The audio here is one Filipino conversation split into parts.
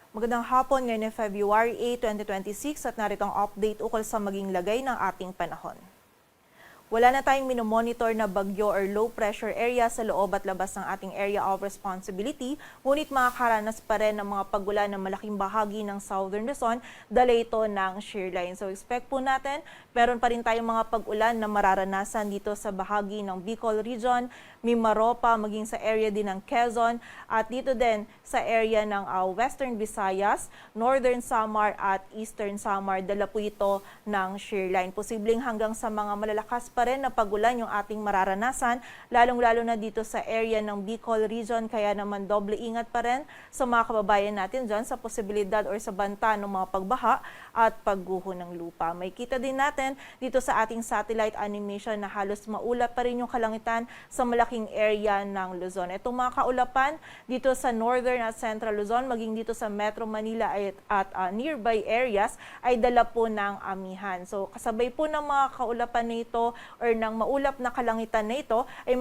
Magandang hapon ngayon ng February 8, 2026 at narito ang update ukol sa maging lagay ng ating panahon. Wala na tayong minomonitor na bagyo or low pressure area sa loob at labas ng ating area of responsibility, ngunit makakaranas pa rin ng mga pagulan ng malaking bahagi ng Southern Luzon, dala ito ng shear line. So expect po natin, meron pa rin tayong mga pag-ulan na mararanasan dito sa bahagi ng Bicol Region, Mimaropa, maging sa area din ng Quezon, at dito din sa area ng Western Visayas, Northern Samar at Eastern Samar. Dala po ito ng shear line. Posibleng hanggang sa mga malalakas pa rin na pagulan yung ating mararanasan, lalong-lalo na dito sa area ng Bicol Region, kaya naman doble ingat pa rin sa mga kababayan natin dyan sa posibilidad or sa banta ng mga pagbaha at pagguho ng lupa. May kita din natin dito sa ating satellite animation na halos maulap pa rin yung kalangitan sa malaking area ng Luzon. Itong mga kaulapan dito sa Northern at Central Luzon, maging dito sa Metro Manila at nearby areas ay dala po ng amihan. So kasabay po ng mga kaulapan na ito or ng maulap na kalangitan na ito ay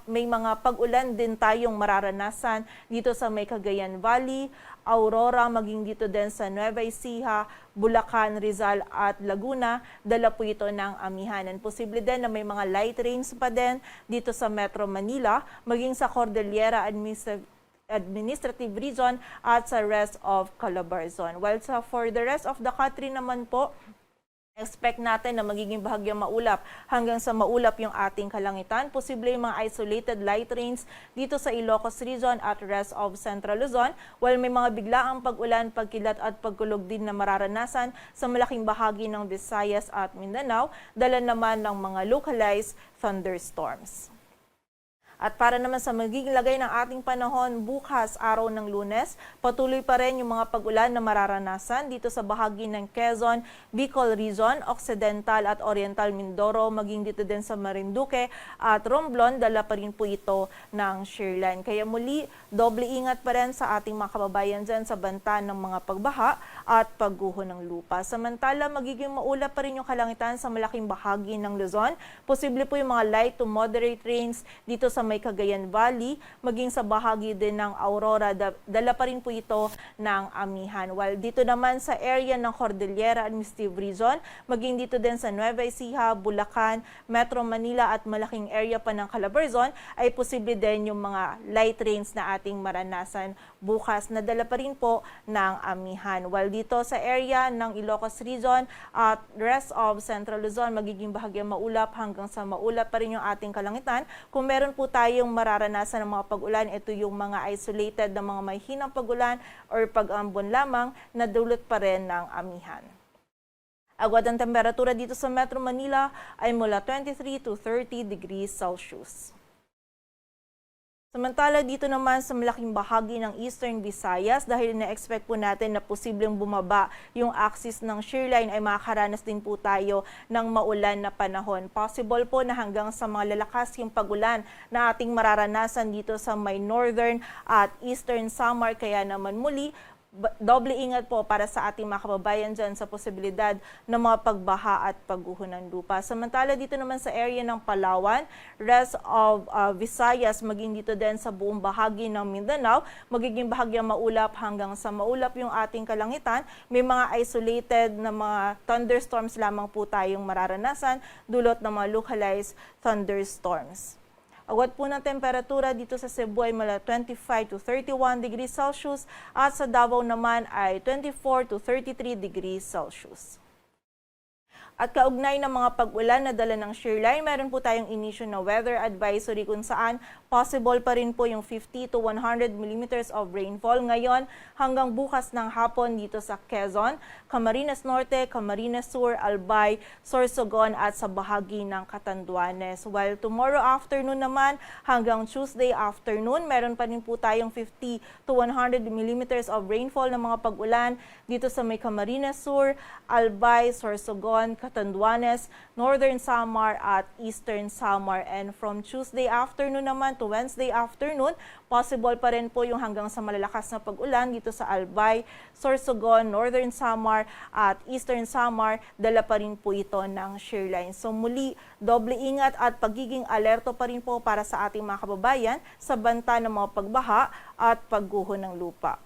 may mga pag-ulan din tayong mararanasan dito sa may Cagayan Valley, Aurora, maging dito din sa Nueva Ecija, Bulacan, Rizal at Laguna. Dala po ito ng amihan. And posible din na may mga light rains pa din dito sa Metro Manila, maging sa Cordillera Administrative Region at sa rest of Calabarzon. While for the rest of the country naman po, expect natin na magiging bahagyang maulap hanggang sa maulap yung ating kalangitan. Posible yung mga isolated light rains dito sa Ilocos Region at rest of Central Luzon, while may mga biglaang pag-ulan, pagkilat at pagkulog din na mararanasan sa malaking bahagi ng Visayas at Mindanao, dala naman ng mga localized thunderstorms. At para naman sa magiging lagay ng ating panahon bukas, araw ng Lunes, patuloy pa rin yung mga pag-ulan na mararanasan dito sa bahagi ng Quezon, Bicol Region, Occidental at Oriental Mindoro, maging dito din sa Marinduque at Romblon, dala pa rin po ito ng shear line. Kaya muli, doble ingat pa rin sa ating mga kababayan dyan sa banta ng mga pagbaha at pagguho ng lupa. Samantala, magiging maulap pa rin yung kalangitan sa malaking bahagi ng Luzon. Posible po yung mga light to moderate rains dito sa may Cagayan Valley, maging sa bahagi din ng Aurora, dala pa rin po ito ng amihan. While dito naman sa area ng Cordillera Administrative Region, maging dito din sa Nueva Ecija, Bulacan, Metro Manila at malaking area pa ng Calabarzon, ay posible din yung mga light rains na ating maranasan bukas na dala pa rin po ng amihan. While dito sa area ng Ilocos Region at rest of Central Luzon, magiging bahagyang maulap hanggang sa maulap pa rin yung ating kalangitan. Kung meron po tayong mararanasan ng mga pag-ulan, ito yung mga isolated na mga may hinang pag-ulan or pag-ambon lamang na dulot pa rin ng amihan. Agad ang temperatura dito sa Metro Manila ay mula 23 to 30 degrees Celsius. Samantala dito naman sa malaking bahagi ng Eastern Visayas, dahil na-expect po natin na posibleng bumaba yung axis ng shear line, ay makakaranas din po tayo ng maulan na panahon. Possible po na hanggang sa mga lalakas yung pagulan na ating mararanasan dito sa may Northern at Eastern Samar, kaya naman muli, doble ingat po para sa ating mga kababayan dyan sa posibilidad ng mga pagbaha at pagguho ng lupa. Samantala dito naman sa area ng Palawan, rest of Visayas, maging dito din sa buong bahagi ng Mindanao, magiging bahagyang maulap hanggang sa maulap yung ating kalangitan. May mga isolated na mga thunderstorms lamang po tayong mararanasan, dulot ng mga localized thunderstorms. Agad po ng temperatura dito sa Cebu ay mula 25 to 31 degrees Celsius at sa Davao naman ay 24 to 33 degrees Celsius. At kaugnay ng mga pag-ulan na dala ng shear line, meron po tayong inisyu na weather advisory kung saan possible pa rin po yung 50 to 100 millimeters of rainfall ngayon hanggang bukas ng hapon dito sa Quezon, Camarines Norte, Camarines Sur, Albay, Sorsogon at sa bahagi ng Catanduanes. While tomorrow afternoon naman hanggang Tuesday afternoon, meron pa rin po tayong 50 to 100 millimeters of rainfall ng mga pag-ulan dito sa may Camarines Sur, Albay, Sorsogon, Catanduanes, Northern Samar at Eastern Samar. And from Tuesday afternoon naman to Wednesday afternoon, possible pa rin po yung hanggang sa malalakas na pag-ulan dito sa Albay, Sorsogon, Northern Samar at Eastern Samar. Dala pa rin po ito ng shear line. So muli, doble ingat at pagiging alerto pa rin po para sa ating mga kababayan sa banta ng mga pagbaha at pagguho ng lupa.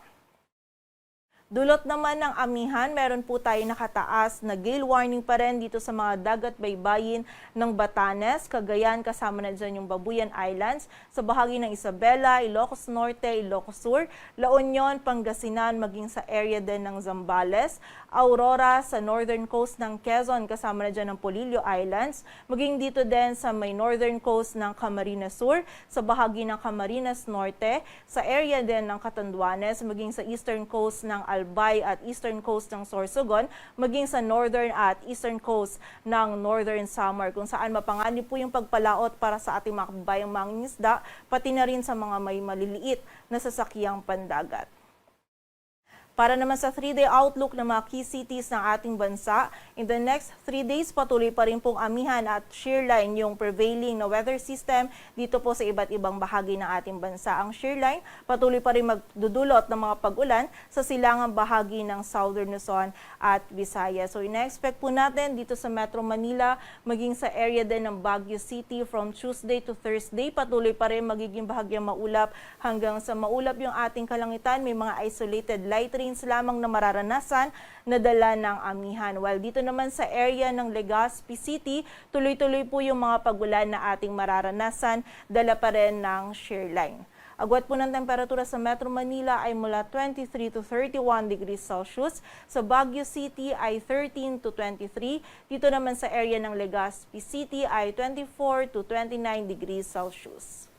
Dulot naman ng amihan, meron po tayo nakataas na gale warning pa rin dito sa mga dagat baybayin ng Batanes, Cagayan, kasama na dyan yung Babuyan Islands, sa bahagi ng Isabela, Ilocos Norte, Ilocos Sur, La Union, Pangasinan, maging sa area din ng Zambales, Aurora sa northern coast ng Quezon, kasama na dyan ng Polillo Islands, maging dito din sa may northern coast ng Camarines Sur, sa bahagi ng Camarines Norte, sa area din ng Catanduanes, maging sa eastern coast ng Albay at eastern coast ng Sorsogon, maging sa northern at eastern coast ng Northern Samar, kung saan mapanganib po yung pagpalaot para sa ating mga kababayang mangingisda, pati na rin sa mga may maliliit na sasakyang pandagat. Para naman sa 3-day outlook ng mga key cities ng ating bansa, in the next 3 days patuloy pa rin pong amihan at shearline yung prevailing na weather system dito po sa iba't ibang bahagi ng ating bansa. Ang shearline patuloy pa rin magdudulot ng mga pag-ulan sa silangang bahagi ng Southern Luzon at Visayas. So ina-expect po natin dito sa Metro Manila, maging sa area din ng Baguio City from Tuesday to Thursday, patuloy pa rin magiging bahagyang maulap hanggang sa maulap yung ating kalangitan. May mga isolated light rains lamang na mararanasan na dala ng amihan. While dito naman sa area ng Legazpi City, tuloy-tuloy po yung mga pagulan na ating mararanasan, dala pa rin ng shearline. Agwat po ng temperatura sa Metro Manila ay mula 23 to 31 degrees Celsius. Sa Baguio City ay 13 to 23. Dito naman sa area ng Legazpi City ay 24 to 29 degrees Celsius.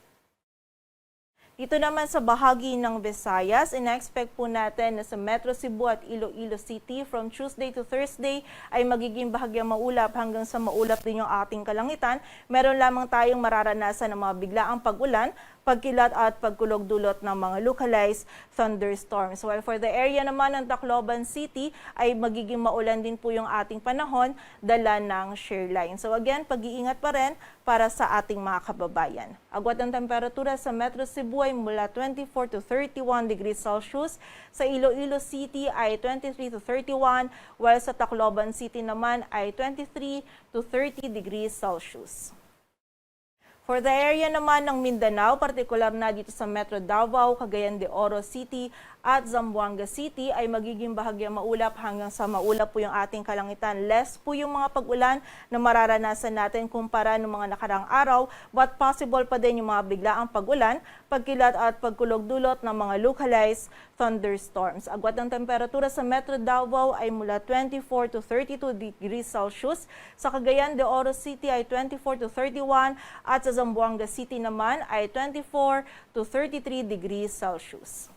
Dito naman sa bahagi ng Visayas, ina-expect po natin na sa Metro Cebu at Iloilo City from Tuesday to Thursday ay magiging bahagyang maulap hanggang sa maulap din yung ating kalangitan. Meron lamang tayong mararanasan ng mga biglaang pag-ulan, pagkilat at pagkulog dulot ng mga localized thunderstorms. While for the area naman ng Tacloban City ay magiging maulan din po yung ating panahon, dala ng shearline. So again, pag-iingat pa rin para sa ating mga kababayan. Agwat ang temperatura sa Metro Cebu ay mula 24 to 31 degrees Celsius. Sa Iloilo City ay 23 to 31, while sa Tacloban City naman ay 23 to 30 degrees Celsius. For the area naman ng Mindanao, partikular na dito sa Metro Davao, Cagayan de Oro City at Zamboanga City ay magiging bahagyang maulap hanggang sa maulap po yung ating kalangitan. Less po yung mga pag-ulan na mararanasan natin kumpara ng mga nakarang araw, but possible pa din yung mga biglaang pag-ulan, pagkilat at pagkulog dulot ng mga localized thunderstorms. Agwat ng temperatura sa Metro Davao ay mula 24 to 32 degrees Celsius. Sa Cagayan de Oro City ay 24 to 31 at sa Zamboanga City naman ay 24 to 33 degrees Celsius.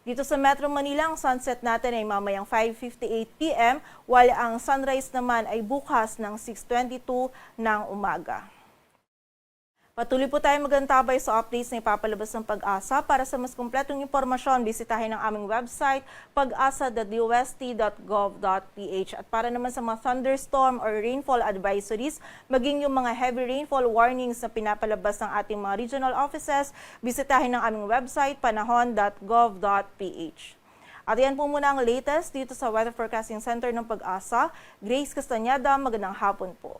Dito sa Metro Manila, ang sunset natin ay mamayang 5:58 p.m. while ang sunrise naman ay bukas ng 6:22 ng umaga. Patuloy po tayo magantabay sa updates na ipapalabas ng Pag-asa. Para sa mas kumpletong impormasyon, bisitahin ang aming website, pag-asa.dust.gov.ph. At para naman sa mga thunderstorm or rainfall advisories, maging yung mga heavy rainfall warnings na pinapalabas ng ating mga regional offices, bisitahin ang aming website, panahon.gov.ph. At yan po muna ang latest dito sa Weather Forecasting Center ng Pag-asa. Grace Castañeda, magandang hapon po.